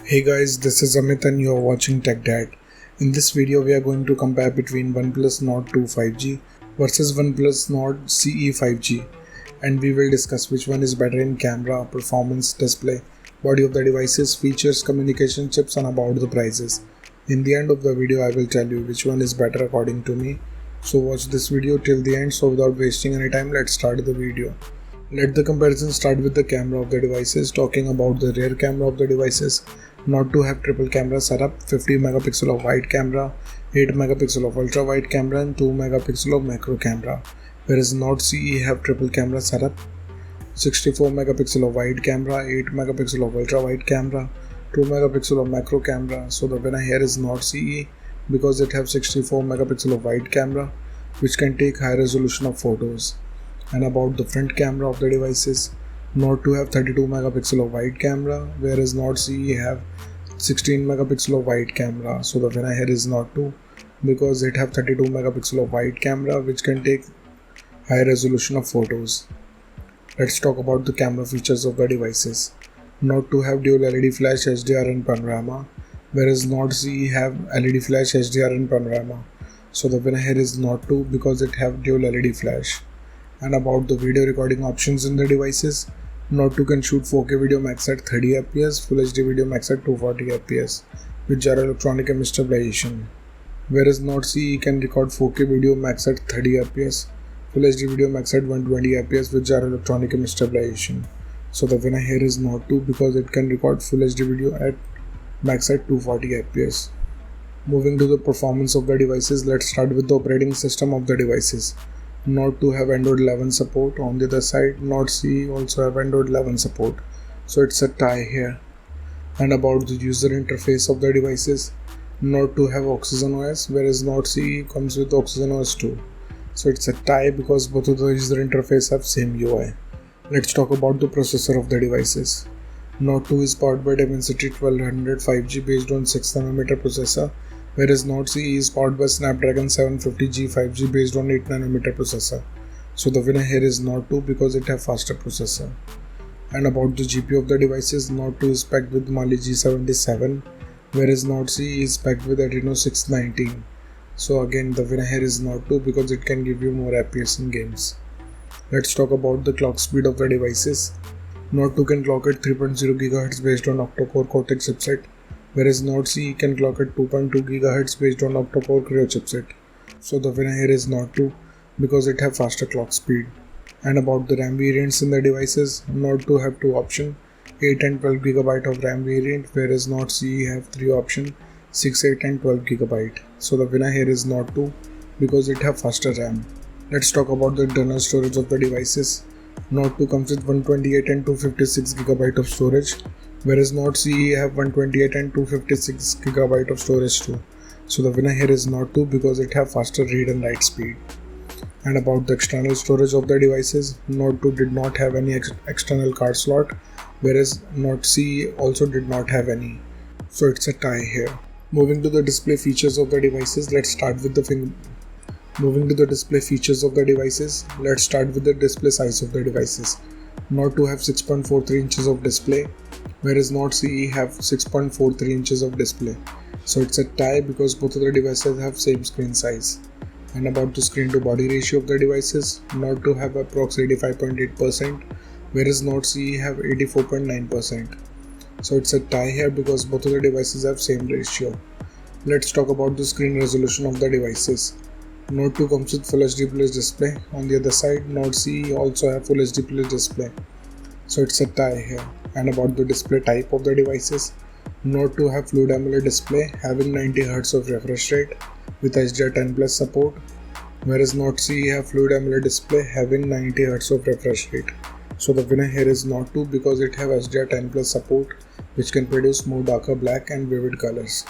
Hey guys, this is Amit and you are watching Tech Dad. In this video, we are going to compare between OnePlus Nord 2 5G versus OnePlus Nord CE 5G, and we will discuss which one is better in camera, performance, display, body of the devices, features, communication chips, and about the prices. In the end of the video, I will tell you which one is better according to me. So watch this video till the end. So without wasting any time, let's start the video. Let the comparison start with the camera of the devices. Talking about the rear camera of the devices, Nord 2 have triple camera setup, 50 megapixel of wide camera, 8 megapixel of ultra wide camera and 2 megapixel of macro camera, whereas Nord CE have triple camera setup, 64 megapixel of wide camera, 8 megapixel of ultra wide camera, 2 megapixel of macro camera. So the winner here is Nord CE because it have 64 megapixel of wide camera which can take high resolution of photos. And about the front camera of the devices, Nord 2 have 32 megapixel of wide camera, whereas Nord CE have 16 megapixel of wide camera. So the winner here is Nord 2 because it have 32 megapixel of wide camera which can take high resolution of photos. Let's talk about the camera features of the devices. Nord 2 have dual LED flash, HDR and panorama, whereas Nord CE have LED flash, HDR and panorama. So the winner here is Nord 2 because it have dual LED flash. And about the video recording options in the devices, Nord 2 can shoot 4K video max at 30 fps, Full HD video max at 240 fps with gyro electronic image stabilization, whereas Nord CE can record 4K video max at 30 fps, Full HD video max at 120 fps with gyro electronic image stabilization. So the winner here is Nord 2 because it can record Full HD video at max at 240 fps. Moving to the performance of the devices, let's start with the operating system of the devices. Nord 2 have Android 11 support. On the other side, Nord CE also have Android 11 support. So it's a tie here. And about the user interface of the devices, Nord 2 have Oxygen OS, whereas Nord CE comes with Oxygen OS 2. So it's a tie because both of the user interface have same UI. Let's talk about the processor of the devices. Nord 2 is powered by Dimensity 1200 5G based on 6nm processor, whereas Nord CE is powered by Snapdragon 750G 5G based on 8nm processor. So the winner here is Nord 2 because it have faster processor. And about the GPU of the devices, Nord 2 is packed with Mali G77, whereas Nord CE is packed with Adreno 619. So again the winner here is Nord 2 because it can give you more FPS in games. Let's talk about the clock speed of the devices. Nord 2 can clock at 3.0 GHz based on octa-core Cortex chipset, whereas Nord CE can clock at 2.2 GHz based on octa-core Creo chipset. So the winner here is Nord 2 because it have faster clock speed. And about the RAM variants in the devices, Nord 2 have two options, 8 and 12 GB of RAM variant, whereas Nord CE have three options, 6, 8 and 12 GB. So the winner here is Nord 2 because it have faster RAM. Let's talk about the internal storage of the devices. Nord 2 comes with 128 and 256 GB of storage, whereas Nord CE have 128 and 256 GB of storage too. So the winner here is Nord 2 because it have faster read and write speed. And about the external storage of the devices, Nord 2 did not have any external card slot, whereas Nord CE also did not have any. So it's a tie here. Moving to the display features of the devices, let's start with the display size of the devices. Nord 2 have 6.43 inches of display, whereas Nord CE have 6.43 inches of display. So it's a tie because both of the devices have same screen size. And about the screen to body ratio of the devices, Nord 2 have approx 85.8%, whereas Nord CE have 84.9%. So it's a tie here because both of the devices have same ratio. Let's talk about the screen resolution of the devices. Nord 2 comes with Full HD Plus display. On the other side, Nord CE also have Full HD Plus display. So it's a tie here. And about the display type of the devices, Nord 2 have Fluid AMOLED display having 90Hz of refresh rate with HDR10 Plus support, whereas Nord CE have Fluid AMOLED display having 90Hz of refresh rate. So the winner here is Nord 2 because it have HDR10 Plus support which can produce more darker black and vivid colors.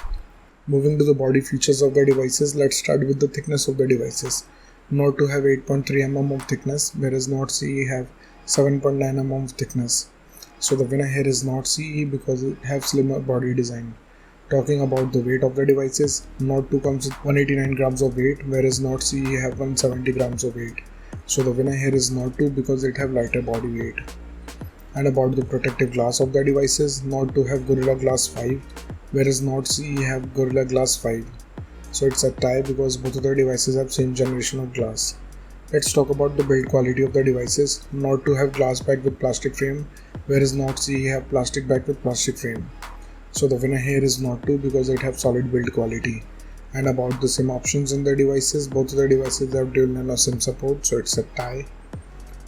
Moving to the body features of the devices, let's start with the thickness of the devices. Nord 2 have 8.3 mm of thickness, whereas Nord CE have 7.9 mm of thickness. So the winner here is Nord CE because it have slimmer body design. Talking about the weight of the devices, Nord 2 comes with 189 grams of weight, whereas Nord CE have 170 grams of weight. So the winner here is Nord 2 because it have lighter body weight. And about the protective glass of the devices, Nord 2 have Gorilla Glass 5, whereas Nord CE have Gorilla Glass 5. So it's a tie because both of the devices have same generation of glass. Let's talk about the build quality of the devices. Nord 2 have glass back with plastic frame, whereas Nord CE have plastic back with plastic frame. So the winner here is Nord 2 because it have solid build quality. And about the SIM options in the devices, both of the devices have dual nano SIM support, so it's a tie.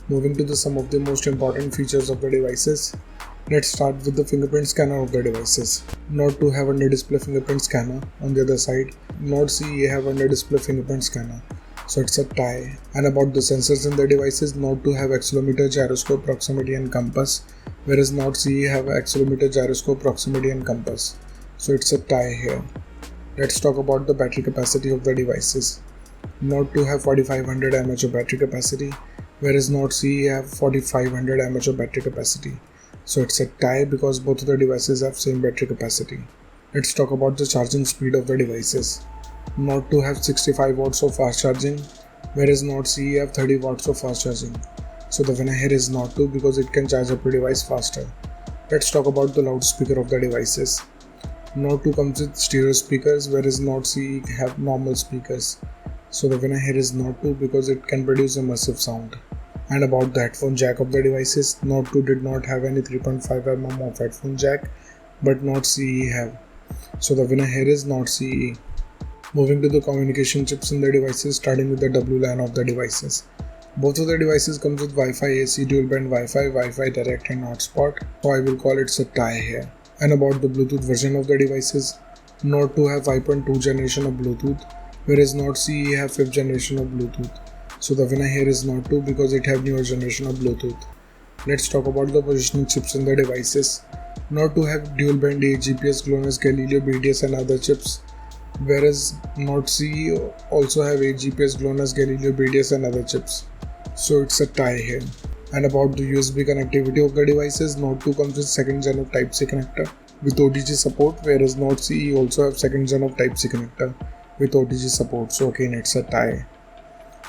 Moving to some of the most important features of the devices. Let's start with the fingerprint scanner of the devices. Nord 2 have under display fingerprint scanner. On the other side, Nord CE have under display fingerprint scanner. So it's a tie. And about the sensors in the devices, Nord 2 have accelerometer, gyroscope, proximity and compass, whereas Nord CE have accelerometer, gyroscope, proximity and compass. So it's a tie here. Let's talk about the battery capacity of the devices. Nord 2 have 4500 mAh of battery capacity, whereas Nord CE have 4500 mAh of battery capacity. So it's a tie because both of the devices have same battery capacity. Let's talk about the charging speed of the devices. Nord 2 have 65 watts of fast charging, whereas Nord CE have 30 watts of fast charging. So the winner here is Nord 2 because it can charge up your device faster. Let's talk about the loudspeaker of the devices. Nord 2 comes with stereo speakers, whereas Nord CE have normal speakers. So the winner here is Nord 2 because it can produce immersive sound. And about the headphone jack of the devices, Nord 2 did not have any 3.5mm of headphone jack, but Nord CE have. So the winner here is Nord CE. Moving to the communication chips in the devices, starting with the WLAN of the devices. Both of the devices comes with Wi-Fi AC, dual band Wi-Fi, Wi-Fi direct and hotspot, so I will call it a tie here. And about the Bluetooth version of the devices, Nord 2 have 5.2 generation of Bluetooth, whereas Nord CE have 5th generation of Bluetooth. So the winner here is Nord 2 because it have newer generation of Bluetooth. Let's talk about the positioning chips in the devices. Nord 2 have dual band 8 GPS, GLONASS, Galileo, BDS and other chips, whereas Nord CE also have 8 GPS, GLONASS, Galileo, BDS and other chips. So it's a tie here. And about the USB connectivity of the devices, Nord 2 comes with 2nd gen of Type-C connector with OTG support, whereas Nord CE also have 2nd gen of Type-C connector with OTG support. So again it's a tie.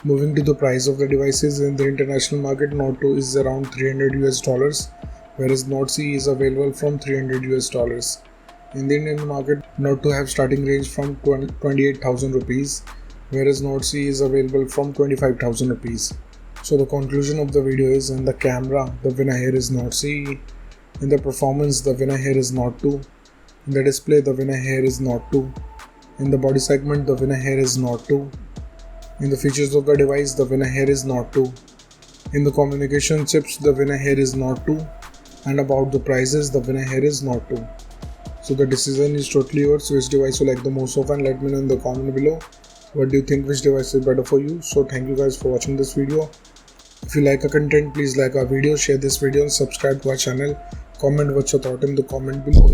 Moving to the price of the devices in the international market, Nord 2 is around $300, whereas Nord CE is available from $300. In the Indian market, Nord 2 have starting range from 28,000 rupees, whereas Nord CE is available from 25,000 rupees. So the conclusion of the video is, in the camera, the winner here is Nord CE. In the performance, the winner here is Nord 2. In the display, the winner here is Nord 2. In the body segment, the winner here is Nord 2. In the features of the device, the winner here is Nord 2. In the communication chips, the winner here is Nord 2. And about the prices, the winner here is Nord 2. So the decision is totally yours. Which device you like the most of, and let me know in the comment below. What do you think, which device is better for you? So thank you guys for watching this video. If you like our content, please like our video, share this video and subscribe to our channel. Comment what's your thought in the comment below.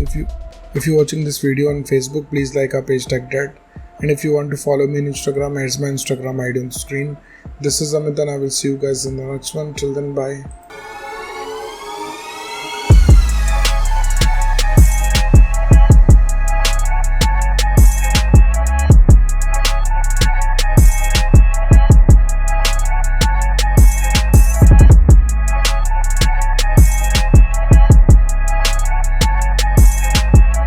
If you're watching this video on Facebook, please like our page TechDad. And if you want to follow me on Instagram, here's my Instagram ID on the screen. This is Amit and I will see you guys in the next one. Till then, bye.